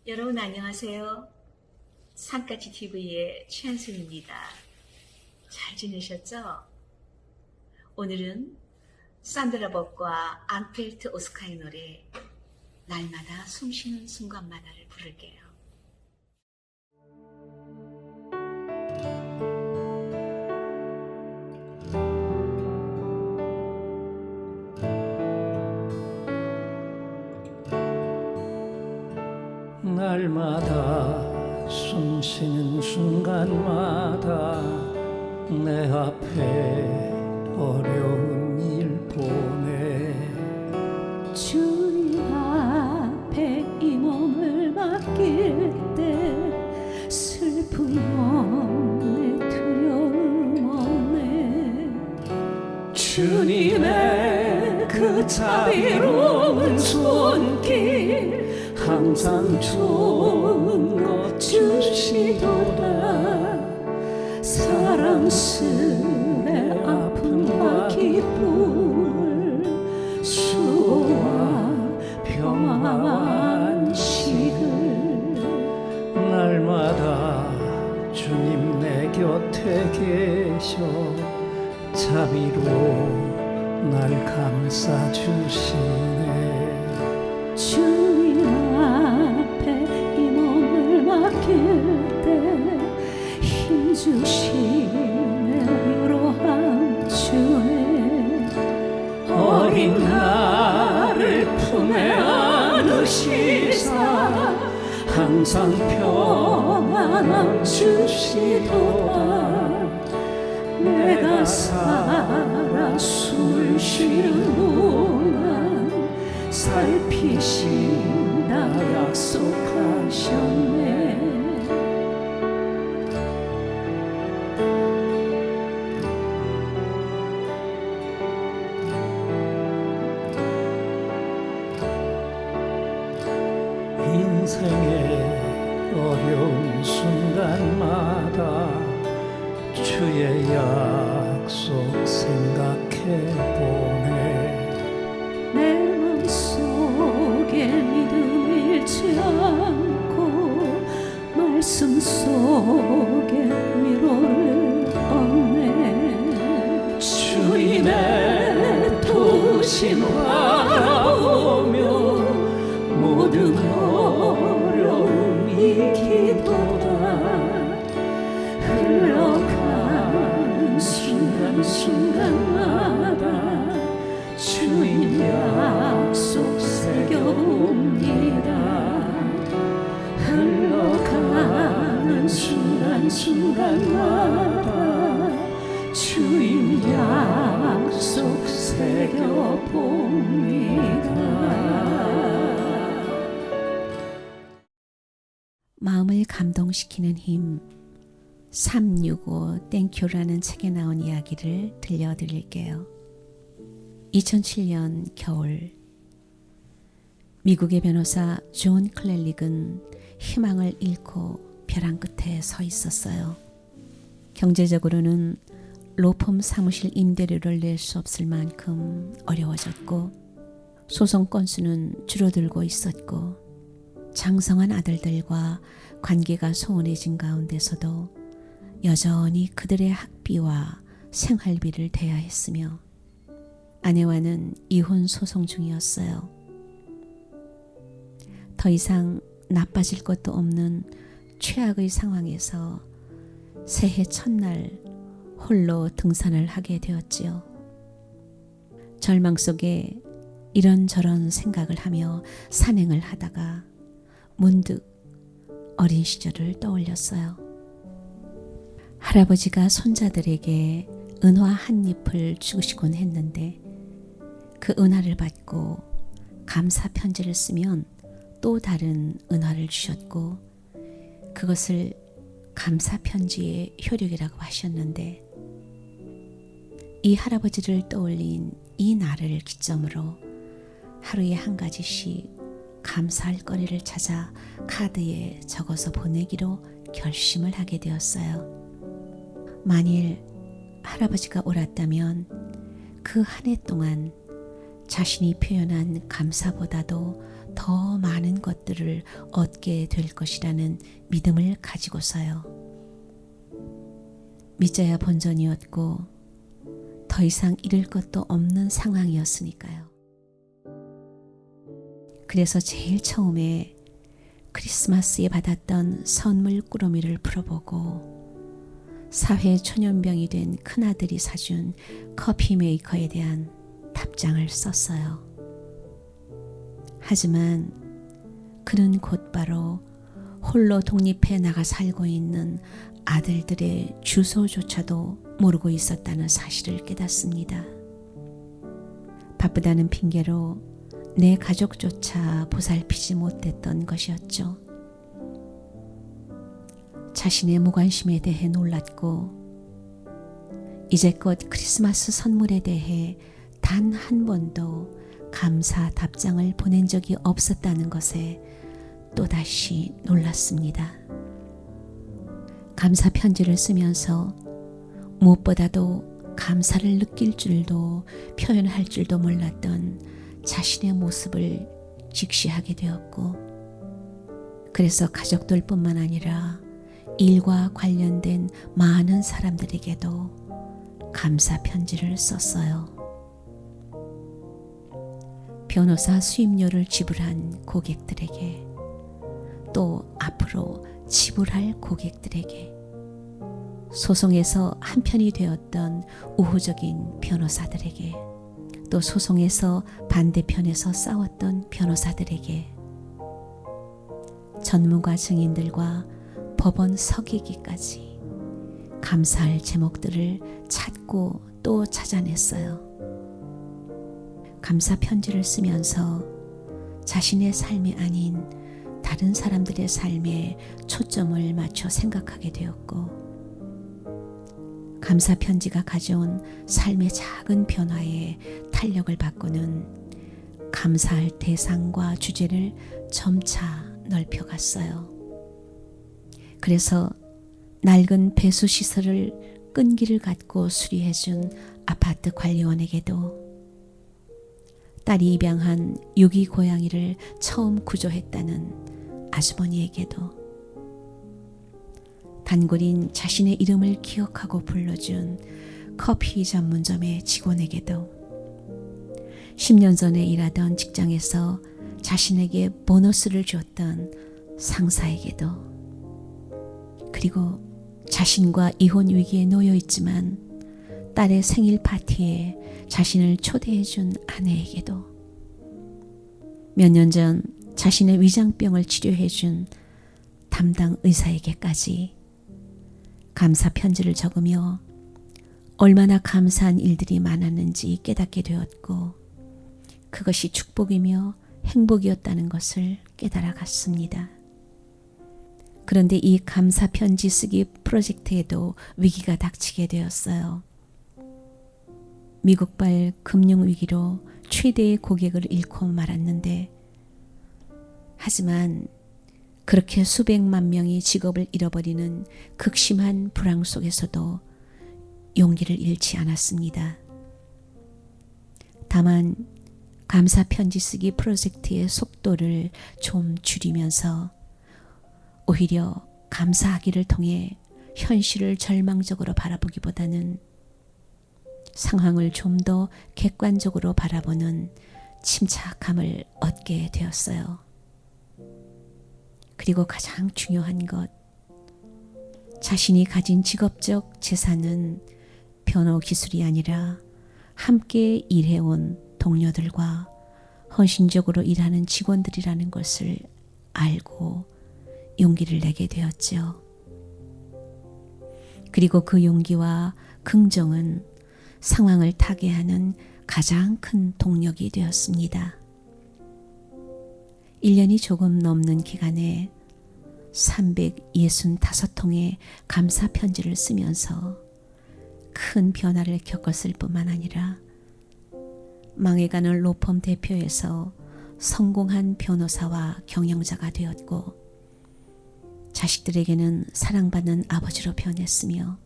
여러분 안녕하세요. 산까지 TV의 최한순입니다. 잘 지내셨죠? 오늘은 산드라 벅과 앙펠트 오스카의 노래 날마다 숨쉬는 순간마다를 부를게요. 날마다 숨쉬는 순간마다 내 앞에 어려운 일 보내 주님 앞에 이 몸을 맡길 때 슬픔 없네 두려움 없네 주님의 그 자비로운 손길 항상 좋은 것 주시도다 사랑스레 아픔과 기쁨을 수고와 평화와 안식을 날마다 주님 내 곁에 계셔 자비로 날 감싸 주시네 주님 앞에 이 몸을 맡길 때 힘 주시네 위로함 주네 어린 나를 품에 안으시사 항상 평안함 주시도다 내가 살아 숨을 쉬는 동안 살피신다 약속하셨네 인생의 어려운 순간마다 주의 약속 생각해보네 내 맘속에 믿음 잃지 않고 말씀 속에 위로를 얻네 주님의 도우심 바라오며 모든 어려움 이기도다 흘러가는 순간순간마다 주님 약속 새겨봅니다 흘러가는 순간순간마다 주님 약속 새겨봅니다 마음을 감동시키는 힘 365 땡큐라는 책에 나온 이야기를 들려드릴게요. 2007년 겨울 미국의 변호사 존 클렐릭은 희망을 잃고 벼랑 끝에 서 있었어요. 경제적으로는 로펌 사무실 임대료를 낼 수 없을 만큼 어려워졌고 소송 건수는 줄어들고 있었고 장성한 아들들과 관계가 소원해진 가운데서도 여전히 그들의 학비와 생활비를 대야 했으며 아내와는 이혼 소송 중이었어요. 더 이상 나빠질 것도 없는 최악의 상황에서 새해 첫날 홀로 등산을 하게 되었지요. 절망 속에 이런저런 생각을 하며 산행을 하다가 문득 어린 시절을 떠올렸어요. 할아버지가 손자들에게 은화 한 잎을 주시곤 했는데 그 은화를 받고 감사 편지를 쓰면 또 다른 은화를 주셨고 그것을 감사 편지의 효력이라고 하셨는데 이 할아버지를 떠올린 이 날을 기점으로 하루에 한 가지씩 감사할 거리를 찾아 카드에 적어서 보내기로 결심을 하게 되었어요. 만일 할아버지가 옳았다면 그 한 해 동안 자신이 표현한 감사보다도 더 많은 것들을 얻게 될 것이라는 믿음을 가지고서요. 믿져야 본전이었고 더 이상 잃을 것도 없는 상황이었으니까요. 그래서 제일 처음에 크리스마스에 받았던 선물 꾸러미를 풀어보고 사회 초년병이 된 큰아들이 사준 커피 메이커에 대한 답장을 썼어요. 하지만 그는 곧바로 홀로 독립해 나가 살고 있는 아들들의 주소조차도 모르고 있었다는 사실을 깨닫습니다. 바쁘다는 핑계로 내 가족조차 보살피지 못했던 것이었죠. 자신의 무관심에 대해 놀랐고 이제껏 크리스마스 선물에 대해 단 한 번도 감사 답장을 보낸 적이 없었다는 것에 또다시 놀랐습니다. 감사 편지를 쓰면서 무엇보다도 감사를 느낄 줄도 표현할 줄도 몰랐던 자신의 모습을 직시하게 되었고, 그래서 가족들뿐만 아니라 일과 관련된 많은 사람들에게도 감사 편지를 썼어요. 변호사 수임료를 지불한 고객들에게, 또 앞으로 지불할 고객들에게, 소송에서 한편이 되었던 우호적인 변호사들에게, 또 소송에서 반대편에서 싸웠던 변호사들에게, 전문가 증인들과 법원 서기기까지 감사할 제목들을 찾고 또 찾아냈어요. 감사 편지를 쓰면서 자신의 삶이 아닌 다른 사람들의 삶에 초점을 맞춰 생각하게 되었고, 감사 편지가 가져온 삶의 작은 변화에 탄력을 받고는 감사할 대상과 주제를 점차 넓혀갔어요. 그래서 낡은 배수시설을 끈기를 갖고 수리해준 아파트 관리원에게도, 딸이 입양한 유기 고양이를 처음 구조했다는 아주머니에게도, 단골인 자신의 이름을 기억하고 불러준 커피 전문점의 직원에게도, 10년 전에 일하던 직장에서 자신에게 보너스를 줬던 상사에게도, 그리고 자신과 이혼 위기에 놓여 있지만 딸의 생일 파티에 자신을 초대해 준 아내에게도, 몇 년 전 자신의 위장병을 치료해 준 담당 의사에게까지 감사 편지를 적으며 얼마나 감사한 일들이 많았는지 깨닫게 되었고, 그것이 축복이며 행복이었다는 것을 깨달아 갔습니다. 그런데 이 감사 편지 쓰기 프로젝트에도 위기가 닥치게 되었어요. 미국발 금융위기로 최대의 고객을 잃고 말았는데, 하지만 그렇게 수백만 명이 직업을 잃어버리는 극심한 불황 속에서도 용기를 잃지 않았습니다. 다만 감사 편지 쓰기 프로젝트의 속도를 좀 줄이면서 오히려 감사하기를 통해 현실을 절망적으로 바라보기보다는 상황을 좀 더 객관적으로 바라보는 침착함을 얻게 되었어요. 그리고 가장 중요한 것, 자신이 가진 직업적 재산은 변호 기술이 아니라 함께 일해온 동료들과 헌신적으로 일하는 직원들이라는 것을 알고 용기를 내게 되었죠. 그리고 그 용기와 긍정은 상황을 타개하는 가장 큰 동력이 되었습니다. 1년이 조금 넘는 기간에 365통의 감사 편지를 쓰면서 큰 변화를 겪었을 뿐만 아니라 망해가는 로펌 대표에서 성공한 변호사와 경영자가 되었고, 자식들에게는 사랑받는 아버지로 변했으며,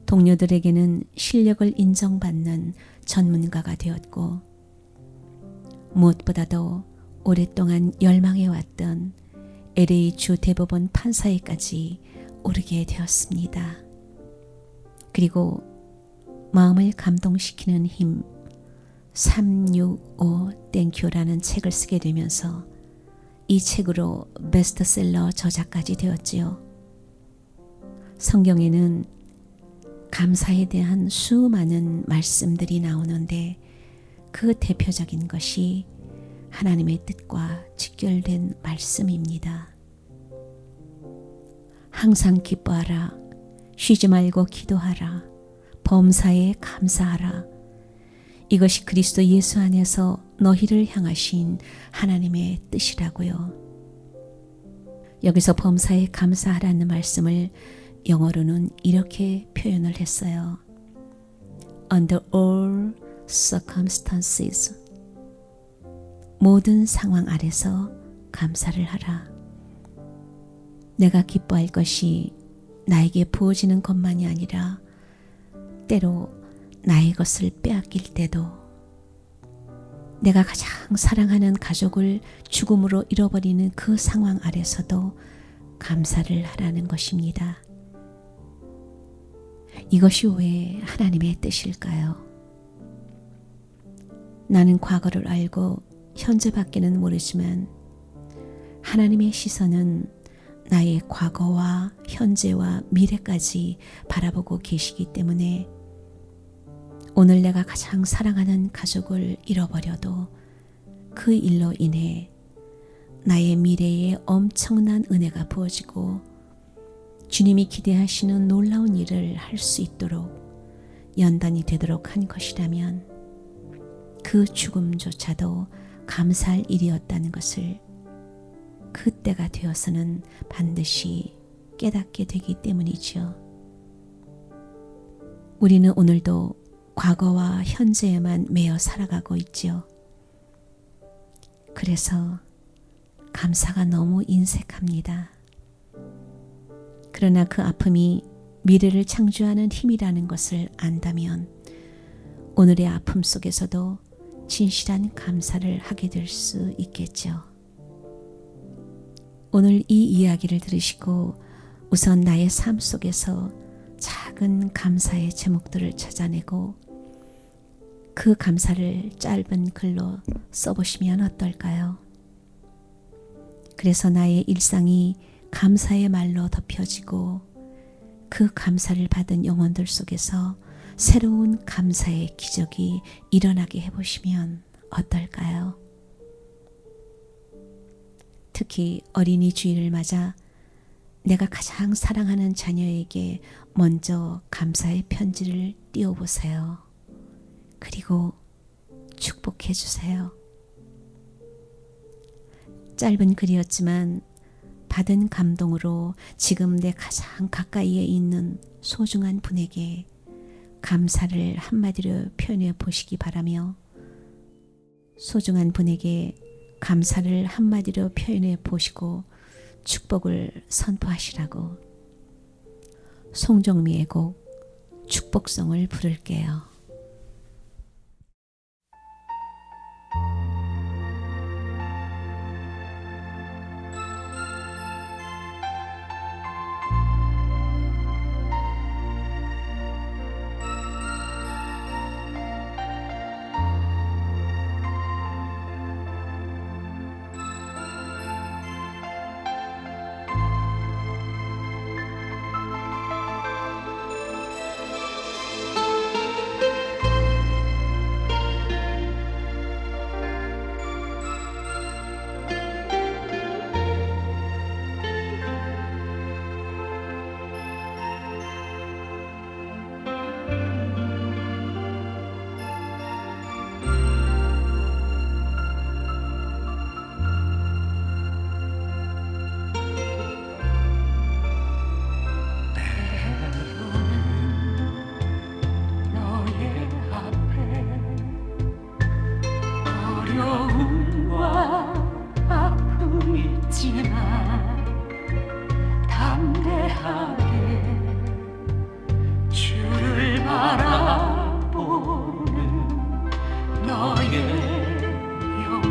동료들에게는 실력을 인정받는 전문가가 되었고, 무엇보다도 오랫동안 열망해왔던 LA 주 대법원 판사에까지 오르게 되었습니다. 그리고 마음을 감동시키는 힘 365 땡큐라는 책을 쓰게 되면서 이 책으로 베스트셀러 저자까지 되었지요. 성경에는 감사에 대한 수많은 말씀들이 나오는데 그 대표적인 것이 하나님의 뜻과 직결된 말씀입니다. 항상 기뻐하라. 쉬지 말고 기도하라. 범사에 감사하라. 이것이 그리스도 예수 안에서 너희를 향하신 하나님의 뜻이라고요. 여기서 범사에 감사하라는 말씀을 영어로는 이렇게 표현을 했어요. Under all circumstances. 모든 상황 아래서 감사를 하라. 내가 기뻐할 것이 나에게 부어지는 것만이 아니라 때로 나의 것을 빼앗길 때도 내가 가장 사랑하는 가족을 죽음으로 잃어버리는 그 상황 아래서도 감사를 하라는 것입니다. 이것이 왜 하나님의 뜻일까요? 나는 과거를 알고 현재밖에는 모르지만 하나님의 시선은 나의 과거와 현재와 미래까지 바라보고 계시기 때문에 오늘 내가 가장 사랑하는 가족을 잃어버려도 그 일로 인해 나의 미래에 엄청난 은혜가 부어지고 주님이 기대하시는 놀라운 일을 할 수 있도록 연단이 되도록 한 것이라면 그 죽음조차도 감사할 일이었다는 것을 그때가 되어서는 반드시 깨닫게 되기 때문이죠. 우리는 오늘도 과거와 현재에만 매여 살아가고 있지요. 그래서 감사가 너무 인색합니다. 그러나 그 아픔이 미래를 창조하는 힘이라는 것을 안다면 오늘의 아픔 속에서도 진실한 감사를 하게 될 수 있겠죠. 오늘 이 이야기를 들으시고 우선 나의 삶 속에서 작은 감사의 제목들을 찾아내고 그 감사를 짧은 글로 써보시면 어떨까요? 그래서 나의 일상이 감사의 말로 덮여지고 그 감사를 받은 영혼들 속에서 새로운 감사의 기적이 일어나게 해보시면 어떨까요? 특히 어린이 주일을 맞아 내가 가장 사랑하는 자녀에게 먼저 감사의 편지를 띄워보세요. 그리고 축복해 주세요. 짧은 글이었지만 받은 감동으로 지금 내 가장 가까이에 있는 소중한 분에게 감사를 한마디로 표현해 보시기 바라며 소중한 분에게 감사를 한마디로 표현해 보시고 축복을 선포하시라고 송정미의 곡 축복송을 부를게요. 어려움과 아픔이 있지만 담대하게 주를 바라보는 너의 영혼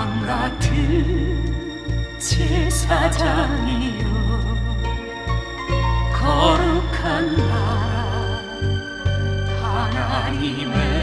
왕 같은 제사장이여 거룩한 나라 하나님의